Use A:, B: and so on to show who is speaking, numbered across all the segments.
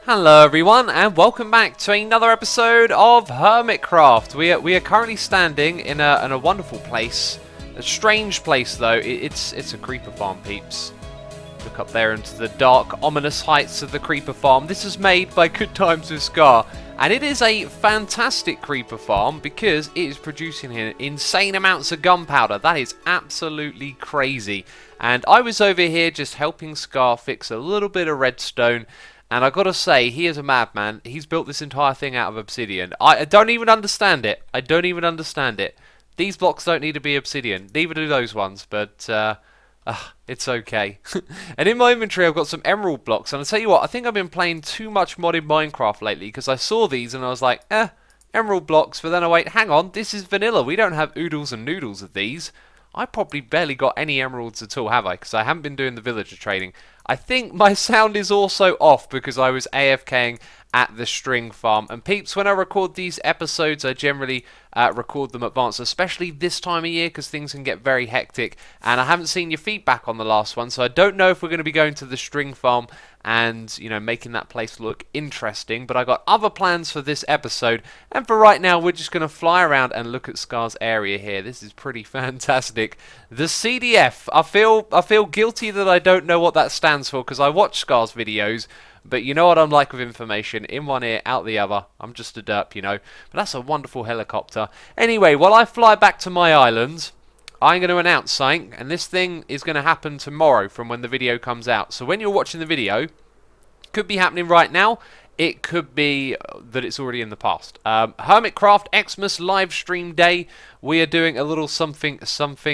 A: Hello everyone and welcome back to another episode of Hermitcraft. We are currently standing in a wonderful place. A strange place though, it's a creeper farm, peeps. Look up there into the dark, ominous heights of the creeper farm. This is made by Good Times with Scar. And it is a fantastic creeper farm because it is producing insane amounts of gunpowder. That is absolutely crazy. And I was over here just helping Scar fix a little bit of redstone. And I gotta say, he is a madman. He's built this entire thing out of obsidian. I don't even understand it. I don't even understand it. These blocks don't need to be obsidian. Neither do those ones, but it's okay. And in my inventory, I've got some emerald blocks. And I'll tell you what, I think I've been playing too much modded Minecraft lately because I saw these and I was like, emerald blocks. But then I wait, hang on, this is vanilla. We don't have oodles and noodles of these. I probably barely got any emeralds at all, have I? Because I haven't been doing the villager trading. I think my sound is also off because I was AFKing at the string farm. And peeps, when I record these episodes, I generally record them advanced, especially this time of year because things can get very hectic. And I haven't seen your feedback on the last one, so I don't know if we're going to be going to the string farm and, you know, making that place look interesting. But I got other plans for this episode, and for right now, we're just going to fly around and look at Scar's area here. This is pretty fantastic. The CDF. I feel guilty that I don't know what that stands for because I watch Scar's videos. But you know what I'm like with information. In one ear, out the other. I'm just a derp, you know. But that's a wonderful helicopter. Anyway, while I fly back to my island, I'm going to announce something. And this thing is going to happen tomorrow from when the video comes out. So when you're watching the video, it could be happening right now. It could be that it's already in the past. Hermitcraft Xmas live stream day. We are doing a little something.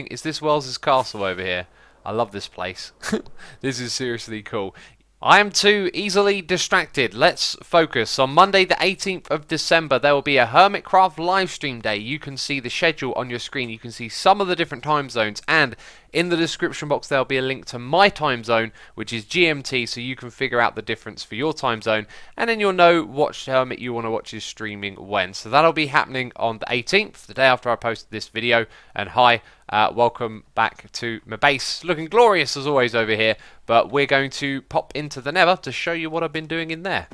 A: Is this Wells's castle over here? I love this place. This is seriously cool. I am too easily distracted. Let's focus. On Monday the 18th of December there will be a Hermitcraft livestream day. You can see the schedule on your screen. You can see some of the different time zones, and in the description box there will be a link to my time zone, which is GMT, so you can figure out the difference for your time zone, and then you'll know what Hermit you want to watch is streaming when. So that'll be happening on the 18th, the day after I posted this video. And hi, welcome back to my base. Looking glorious as always over here, but we're going to pop into the nether to show you what I've been doing in there.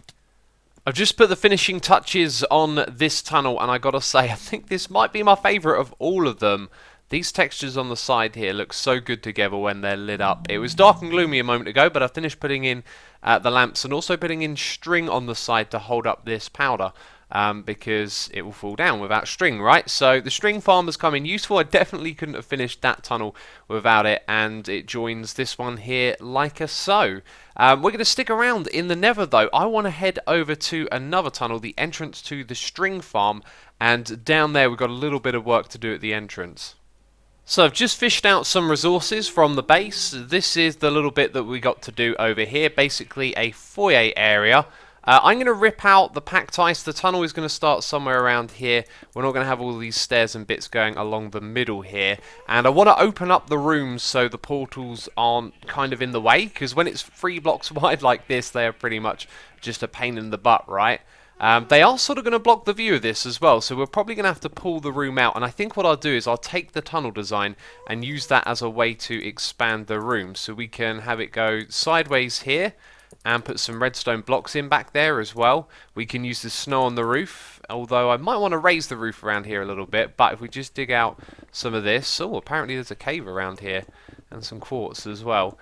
A: I've just put the finishing touches on this tunnel, and I gotta say, I think this might be my favourite of all of them. These textures on the side here look so good together when they're lit up. It was dark and gloomy a moment ago, but I finished putting in the lamps and also putting in string on the side to hold up this powder. Because it will fall down without string, right? So the string farm has come in useful. I definitely couldn't have finished that tunnel without it, and it joins this one here like so. We're going to stick around in the nether though. I want to head over to another tunnel, the entrance to the string farm, and down there we've got a little bit of work to do at the entrance. So I've just fished out some resources from the base. This is the little bit that we got to do over here, basically a foyer area. I'm going to rip out the packed ice. The tunnel is going to start somewhere around here. We're not going to have all these stairs and bits going along the middle here. And I want to open up the rooms so the portals aren't kind of in the way, because when it's 3 blocks wide like this, they are pretty much just a pain in the butt, right? They are sort of going to block the view of this as well, so we're probably going to have to pull the room out. And I think what I'll do is I'll take the tunnel design and use that as a way to expand the room. So we can have it go sideways here and put some redstone blocks in back there as well. We can use the snow on the roof, although I might want to raise the roof around here a little bit. But if we just dig out some of this... Oh, apparently there's a cave around here. And some quartz as well.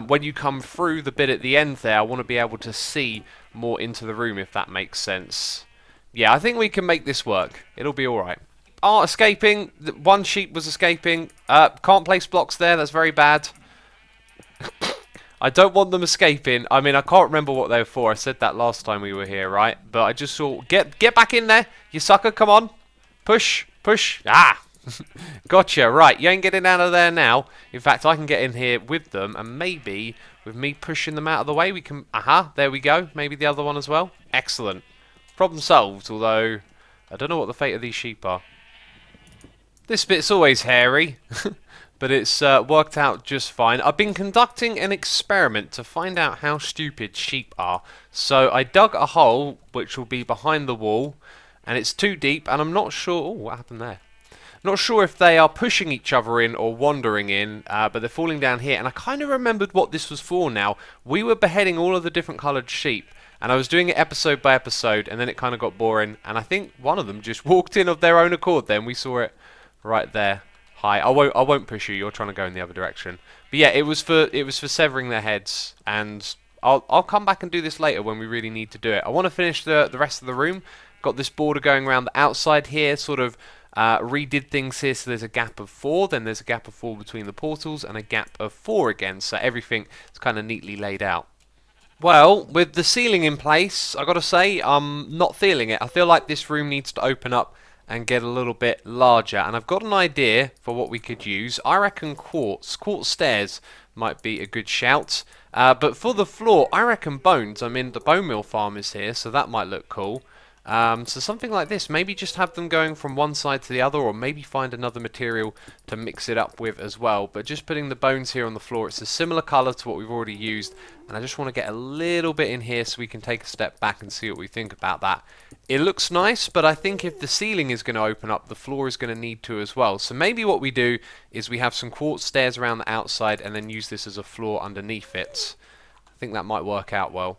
A: When you come through the bit at the end there, I want to be able to see more into the room, if that makes sense. Yeah, I think we can make this work. It'll be alright. Oh, escaping. One sheep was escaping. Can't place blocks there. That's very bad. I don't want them escaping. I mean, I can't remember what they were for. I said that last time we were here, right? But I just thought, get back in there, you sucker. Come on. Push. Push. Ah! Gotcha, right, you ain't getting out of there now. In fact, I can get in here with them, and maybe with me pushing them out of the way, we can... Aha, there we go. Maybe the other one as well. Excellent. Problem solved, although I don't know what the fate of these sheep are. This bit's always hairy, but it's worked out just fine. I've been conducting an experiment to find out how stupid sheep are. So I dug a hole, which will be behind the wall, and it's too deep, and I'm not sure... Oh, what happened there? Not sure if they are pushing each other in or wandering in, but they're falling down here. And I kind of remembered what this was for now. We were beheading all of the different coloured sheep, and I was doing it episode by episode, and then it kind of got boring, and I think one of them just walked in of their own accord then. We saw it right there. Hi, I won't push you, you're trying to go in the other direction. But yeah, it was for severing their heads, and I'll come back and do this later when we really need to do it. I want to finish the rest of the room. Got this border going around the outside here, sort of redid things here, so there's a gap of 4, then there's a gap of 4 between the portals, and a gap of 4 again, so everything is kind of neatly laid out. Well, with the ceiling in place, I gotta say, I'm not feeling it. I feel like this room needs to open up and get a little bit larger, and I've got an idea for what we could use. I reckon quartz stairs might be a good shout, but for the floor, I reckon bones. I mean, the bone meal farm is here, so that might look cool. So something like this, maybe just have them going from one side to the other, or maybe find another material to mix it up with as well. But just putting the bones here on the floor, it's a similar colour to what we've already used, and I just want to get a little bit in here so we can take a step back and see what we think about that. It looks nice, but I think if the ceiling is going to open up, the floor is going to need to as well. So maybe what we do is we have some quartz stairs around the outside and then use this as a floor underneath it. I think that might work out well.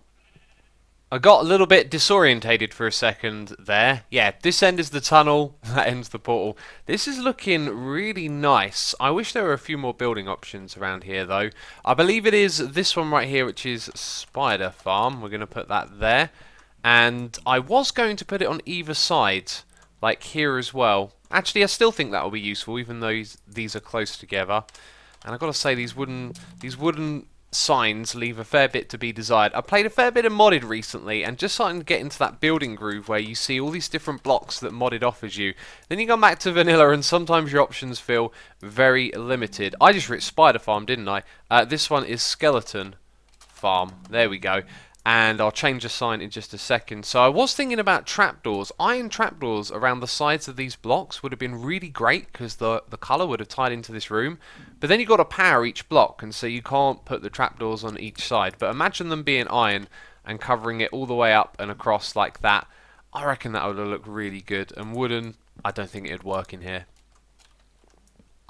A: I got a little bit disorientated for a second there. Yeah, this end is the tunnel, that end's the portal. This is looking really nice. I wish there were a few more building options around here though. I believe it is this one right here, which is Spider Farm. We're going to put that there. And I was going to put it on either side, like here as well. Actually, I still think that will be useful, even though these are close together. And I've got to say, these wooden signs leave a fair bit to be desired. I played a fair bit of modded recently, and just starting to get into that building groove where you see all these different blocks that modded offers you. Then you come back to vanilla, and sometimes your options feel very limited. I just wrote Spider Farm, didn't I? This one is Skeleton Farm. There we go. And I'll change the sign in just a second. So I was thinking about trapdoors. Iron trapdoors around the sides of these blocks would have been really great, because the colour would have tied into this room. But then you've got to power each block, and so you can't put the trapdoors on each side. But imagine them being iron and covering it all the way up and across like that. I reckon that would have looked really good. And wooden, I don't think it'd work in here.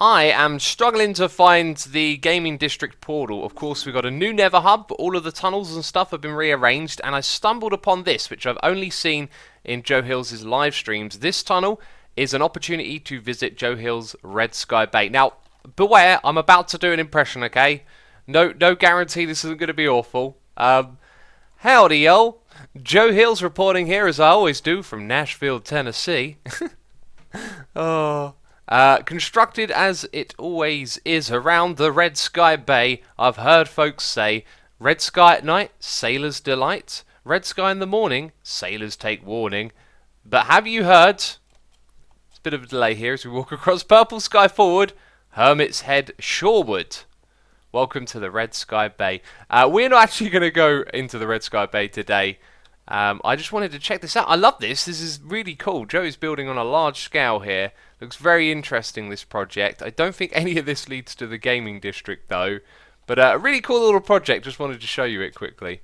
A: I am struggling to find the gaming district portal. Of course, we've got a new nether hub, but all of the tunnels and stuff have been rearranged, and I stumbled upon this, which I've only seen in Joe Hills' live streams. This tunnel is an opportunity to visit Joe Hills' Red Sky Bay. Now, beware, I'm about to do an impression, okay? No guarantee this isn't going to be awful. Howdy, yo. Joe Hills reporting here, as I always do, from Nashville, Tennessee. Oh... constructed as it always is around the Red Sky Bay, I've heard folks say, red sky at night, sailors delight, red sky in the morning, sailors take warning. But have you heard, it's a bit of a delay here as we walk across purple sky forward, Hermit's Head shoreward. Welcome to the Red Sky Bay. We're not actually going to go into the Red Sky Bay today. I just wanted to check this out. I love this. This is really cool. Joe's building on a large scale here. Looks very interesting, this project. I don't think any of this leads to the gaming district, though. But a really cool little project. Just wanted to show you it quickly.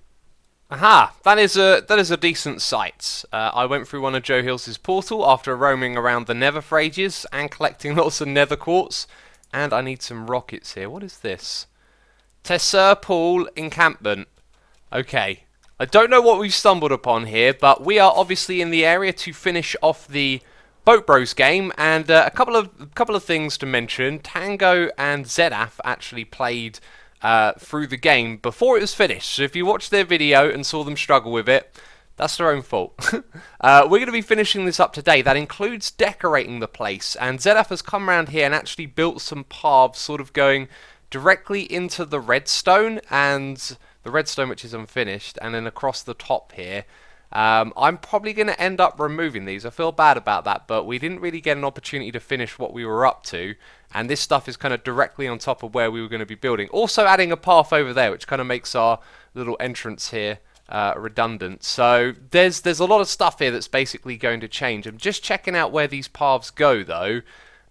A: Aha! That is a decent site. I went through one of Joe Hills' portal after roaming around the nether for ages and collecting lots of nether quartz. And I need some rockets here. What is this? Tesser Pool Encampment. Okay. I don't know what we've stumbled upon here, but we are obviously in the area to finish off the Boat Bros game, and a couple of things to mention. Tango and Zedaf actually played through the game before it was finished, so if you watched their video and saw them struggle with it, that's their own fault. We're going to be finishing this up today. That includes decorating the place, and Zedaf has come around here and actually built some paths sort of going directly into the redstone, and the redstone which is unfinished, and then across the top here. I'm probably going to end up removing these. I feel bad about that, but we didn't really get an opportunity to finish what we were up to, and this stuff is kind of directly on top of where we were going to be building. Also adding a path over there, which kind of makes our little entrance here redundant. So there's a lot of stuff here that's basically going to change. I'm just checking out where these paths go, though,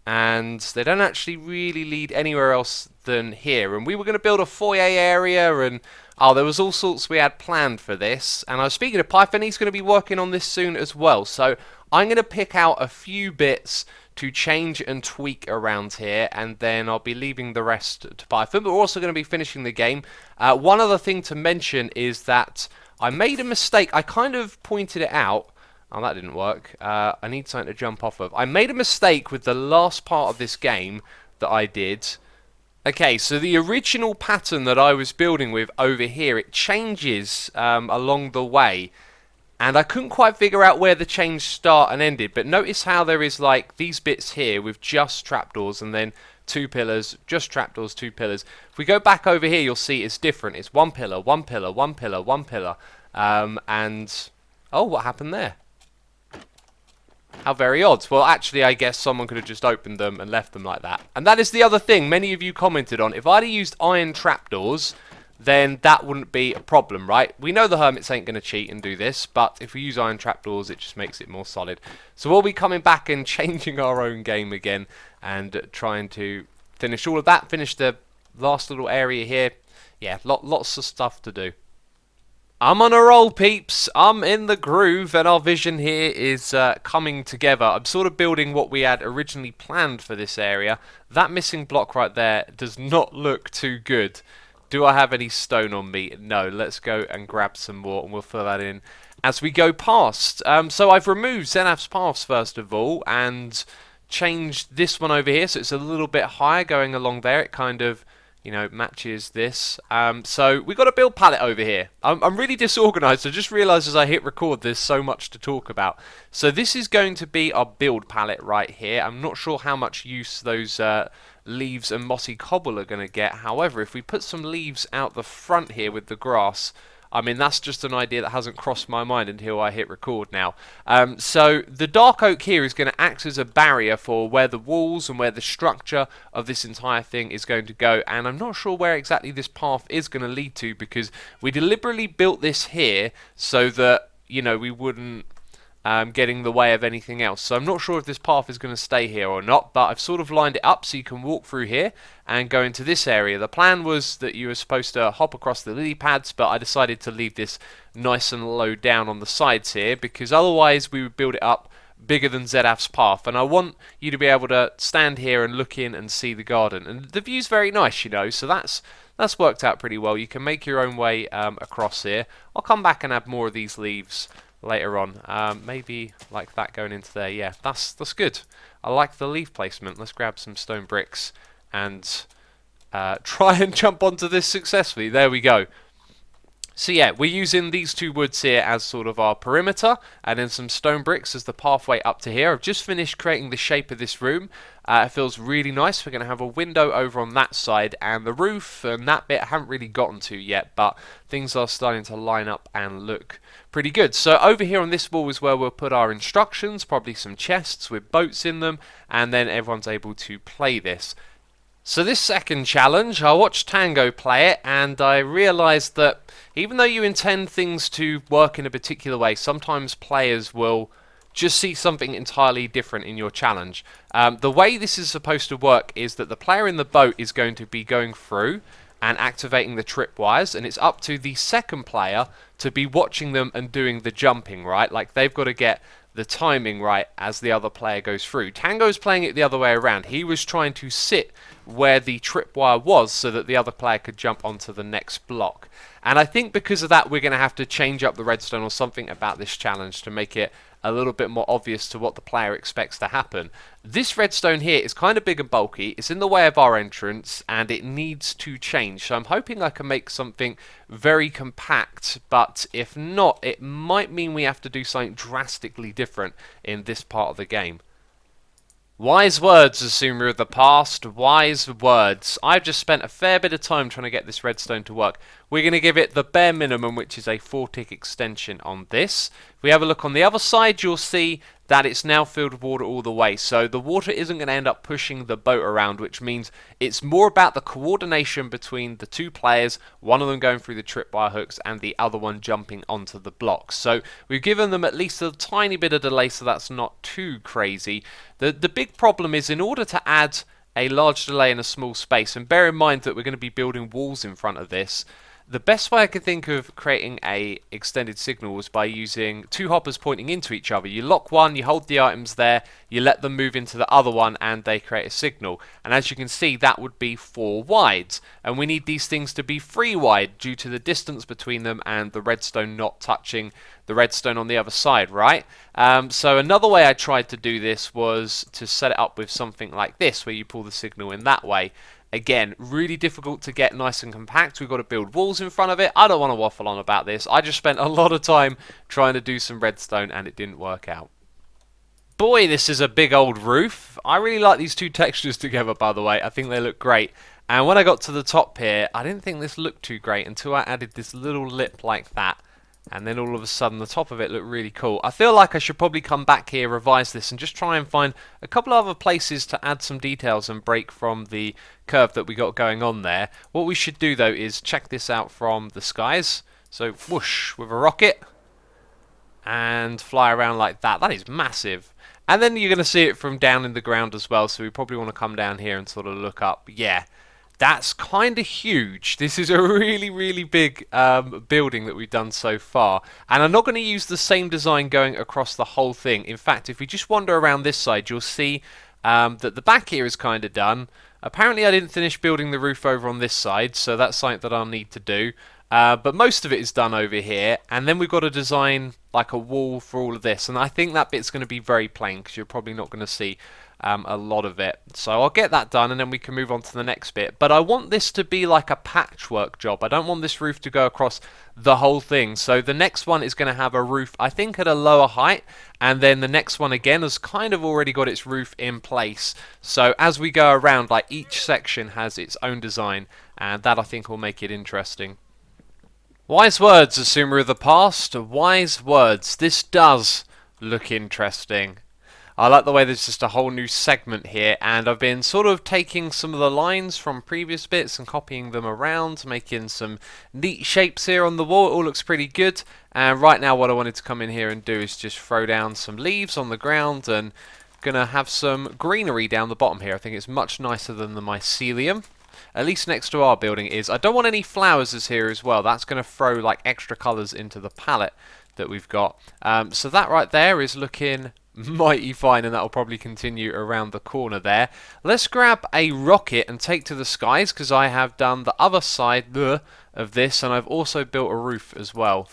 A: and they don't actually really lead anywhere else than here. And we were going to build a foyer area, and there was all sorts we had planned for this. And I was speaking to Python, he's going to be working on this soon as well. So I'm going to pick out a few bits to change and tweak around here, and then I'll be leaving the rest to Python. But we're also going to be finishing the game. One other thing to mention is that I made a mistake. I kind of pointed it out. Oh, that didn't work. I need something to jump off of. I made a mistake with the last part of this game that I did. Okay, so the original pattern that I was building with over here, it changes along the way. And I couldn't quite figure out where the change started and ended. But notice how there is like these bits here with just trapdoors and then 2 pillars, just trapdoors, 2 pillars. If we go back over here, you'll see it's different. It's 1 pillar, 1 pillar, 1 pillar, 1 pillar. And, oh, what happened there? How very odd. Well, actually, I guess someone could have just opened them and left them like that. And that is the other thing many of you commented on. If I'd have used iron trapdoors, then that wouldn't be a problem, right? We know the hermits ain't going to cheat and do this, but if we use iron trapdoors, it just makes it more solid. So we'll be coming back and changing our own game again and trying to finish all of that, finish the last little area here. Yeah, lots of stuff to do. I'm on a roll, peeps. I'm in the groove, and our vision here is coming together. I'm sort of building what we had originally planned for this area. That missing block right there does not look too good. Do I have any stone on me? No. Let's go and grab some more, and we'll fill that in as we go past. So I've removed Zenaf's paths first of all, and changed this one over here, so it's a little bit higher going along there. It kind of, you know, matches this. So we've got a build palette over here. I'm really disorganized. I just realized as I hit record there's so much to talk about. So this is going to be our build palette right here. I'm not sure how much use those leaves and mossy cobble are going to get. However, if we put some leaves out the front here with the grass, I mean, that's just an idea that hasn't crossed my mind until I hit record now. So the dark oak here is going to act as a barrier for where the walls and where the structure of this entire thing is going to go. And I'm not sure where exactly this path is going to lead to, because we deliberately built this here so that, you know, we wouldn't get in the way of anything else. So I'm not sure if this path is going to stay here or not, but I've sort of lined it up so you can walk through here and go into this area. The plan was that you were supposed to hop across the lily pads, but I decided to leave this nice and low down on the sides here, because otherwise we would build it up bigger than Zedaf's path, and I want you to be able to stand here and look in and see the garden. And the view's very nice, you know, so that's worked out pretty well. You can make your own way across here. I'll come back and add more of these leaves later on, maybe like that going into there. Yeah, that's good. I like the leaf placement. Let's grab some stone bricks and try and jump onto this successfully. There we go. So yeah, we're using these 2 woods here as sort of our perimeter, and then some stone bricks as the pathway up to here. I've just finished creating the shape of this room. It feels really nice. We're going to have a window over on that side, and the roof and that bit I haven't really gotten to yet, but things are starting to line up and look pretty good. So over here on this wall is where we'll put our instructions, probably some chests with boats in them, and then everyone's able to play this. So this second challenge, I watched Tango play it, and I realised that even though you intend things to work in a particular way, sometimes players will just see something entirely different in your challenge. The way this is supposed to work is that the player in the boat is going to be going through and activating the tripwires, and it's up to the second player to be watching them and doing the jumping, right? Like, they've got to get the timing right as the other player goes through. Tango's playing it the other way around. He was trying to sit where the tripwire was so that the other player could jump onto the next block. And I think because of that, we're going to have to change up the redstone or something about this challenge to make it a little bit more obvious to what the player expects to happen. This redstone here is kind of big and bulky. It's in the way of our entrance, and it needs to change. So I'm hoping I can make something very compact, but if not, it might mean we have to do something drastically different in this part of the game. Wise words, Assumer of the past. Wise words. I've just spent a fair bit of time trying to get this redstone to work. We're going to give it the bare minimum, which is a 4-tick extension on this. If we have a look on the other side, you'll see that it's now filled with water all the way. So the water isn't going to end up pushing the boat around, which means it's more about the coordination between the 2 players, one of them going through the tripwire hooks and the other one jumping onto the blocks. So we've given them at least a tiny bit of delay, so that's not too crazy. The big problem is, in order to add a large delay in a small space, and bear in mind that we're going to be building walls in front of this, The best way I could think of creating a extended signal was by using two hoppers pointing into each other. You lock one, you hold the items there, you let them move into the other one, and they create a signal. And as you can see, that would be 4 wide. And we need these things to be 3 wide due to the distance between them and the redstone not touching the redstone on the other side, right? So another way I tried to do this was to set it up with something like this, where you pull the signal in that way. Again, really difficult to get nice and compact. We've got to build walls in front of it. I don't want to waffle on about this. I just spent a lot of time trying to do some redstone and it didn't work out. Boy, this is a big old roof. I really like these two textures together, by the way. I think they look great. And when I got to the top here, I didn't think this looked too great until I added this little lip like that. And then all of a sudden the top of it looked really cool. I feel like I should probably come back here, revise this, and just try and find a couple of other places to add some details and break from the curve that we got going on there. What we should do though is check this out from the skies. So whoosh with a rocket and fly around like that. That is massive. And then you're going to see it from down in the ground as well, so we probably want to come down here and sort of look up. Yeah. That's kind of huge. This is a really, really big building that we've done so far. And I'm not going to use the same design going across the whole thing. In fact, if we just wander around this side, you'll see that the back here is kind of done. Apparently, I didn't finish building the roof over on this side, so that's something that I'll need to do. But most of it is done over here. And then we've got to design like a wall for all of this. And I think that bit's going to be very plain because you're probably not going to see a lot of it. So I'll get that done and then we can move on to the next bit. But I want this to be like a patchwork job. I don't want this roof to go across the whole thing. So the next one is going to have a roof, I think, at a lower height. And then the next one again has kind of already got its roof in place. So as we go around, like each section has its own design. And that I think will make it interesting. Wise words, Assumer of the past. Wise words. This does look interesting. I like the way there's just a whole new segment here, and I've been sort of taking some of the lines from previous bits and copying them around, making some neat shapes here on the wall. It all looks pretty good. And right now what I wanted to come in here and do is just throw down some leaves on the ground and gonna have some greenery down the bottom here. I think it's much nicer than the mycelium. At least next to our building is. I don't want any flowers here as well. That's going to throw like extra colours into the palette that we've got. So that right there is looking mighty fine, and that will probably continue around the corner there. Let's grab a rocket and take to the skies, because I have done the other side of this, and I've also built a roof as well.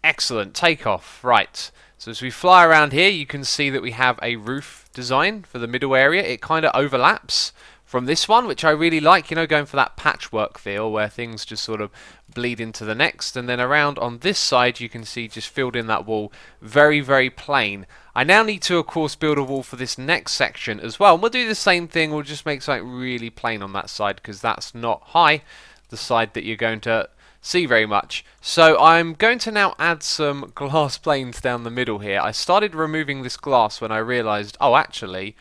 A: Excellent. Takeoff. Right. So as we fly around here, you can see that we have a roof design for the middle area. It kind of overlaps from this one, which I really like, you know, going for that patchwork feel where things just sort of bleed into the next. And then around on this side, you can see just filled in that wall, very, very plain. I now need to, of course, build a wall for this next section as well. And we'll do the same thing, we'll just make something really plain on that side, because that's not high, the side that you're going to see very much. So I'm going to now add some glass planes down the middle here. I started removing this glass when I realised, oh, actually,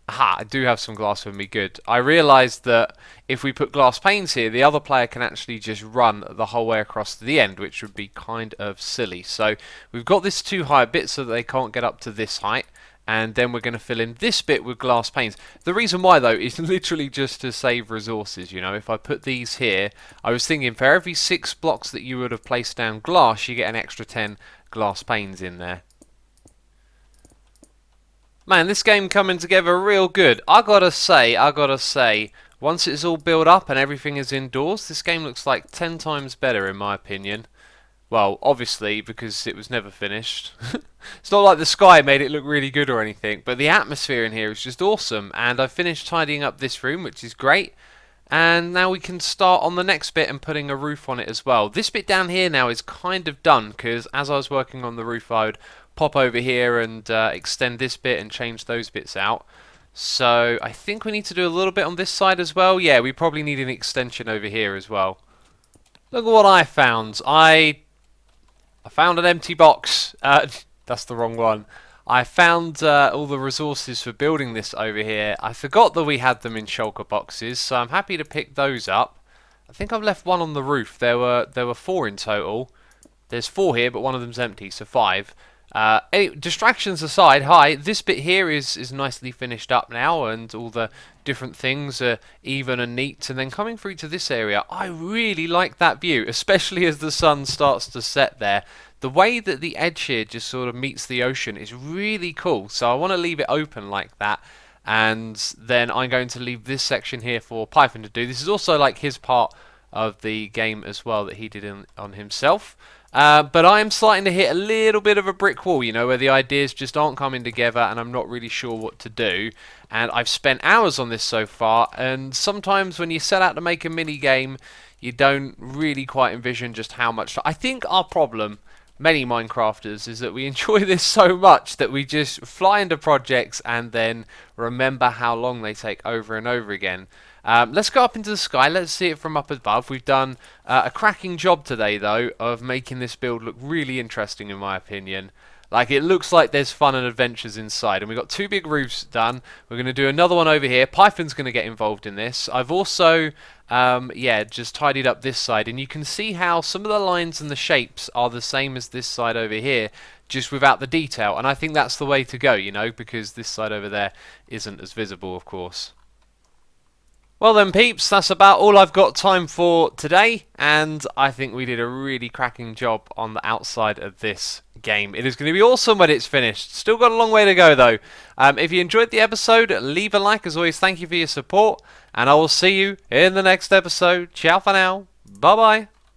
A: aha, I do have some glass with me, good. I realised that if we put glass panes here, the other player can actually just run the whole way across to the end, which would be kind of silly. So we've got this too high a bit so that they can't get up to this height, and then we're going to fill in this bit with glass panes. The reason why, though, is literally just to save resources, you know. If I put these here, I was thinking for every 6 blocks that you would have placed down glass, you get an extra 10 glass panes in there. Man, this game coming together real good. I gotta say, once it's all built up and everything is indoors, this game looks like 10 times better in my opinion. Well, obviously, because it was never finished. It's not like the sky made it look really good or anything, but the atmosphere in here is just awesome. And I finished tidying up this room, which is great. And now we can start on the next bit and putting a roof on it as well. This bit down here now is kind of done, because as I was working on the roof, I would pop over here and extend this bit and change those bits out. So I think we need to do a little bit on this side as well. Yeah, we probably need an extension over here as well. Look at what I found. I found an empty box. That's the wrong one. I found all the resources for building this over here. I forgot that we had them in shulker boxes, so I'm happy to pick those up. I think I've left one on the roof. There were 4 in total. There's 4 here, but one of them's empty, so 5. Anyway, distractions aside, hi, this bit here is nicely finished up now, and all the different things are even and neat. And then coming through to this area, I really like that view, especially as the sun starts to set there. The way that the edge here just sort of meets the ocean is really cool. So I want to leave it open like that. And then I'm going to leave this section here for Python to do. This is also like his part of the game as well that he did on himself. But I'm starting to hit a little bit of a brick wall, you know, where the ideas just aren't coming together and I'm not really sure what to do. And I've spent hours on this so far, and sometimes when you set out to make a mini game, you don't really quite envision just how much. I think our problem, many Minecrafters, is that we enjoy this so much that we just fly into projects and then remember how long they take over and over again. Let's go up into the sky. Let's see it from up above. We've done a cracking job today, though, of making this build look really interesting, in my opinion. Like, it looks like there's fun and adventures inside. And we've got 2 big roofs done. We're going to do another one over here. Python's going to get involved in this. I've also, just tidied up this side. And you can see how some of the lines and the shapes are the same as this side over here, just without the detail. And I think that's the way to go, you know, because this side over there isn't as visible, of course. Well then peeps, that's about all I've got time for today, and I think we did a really cracking job on the outside of this game. It is going to be awesome when it's finished. Still got a long way to go though. If you enjoyed the episode, leave a like. As always, thank you for your support, and I will see you in the next episode. Ciao for now. Bye bye.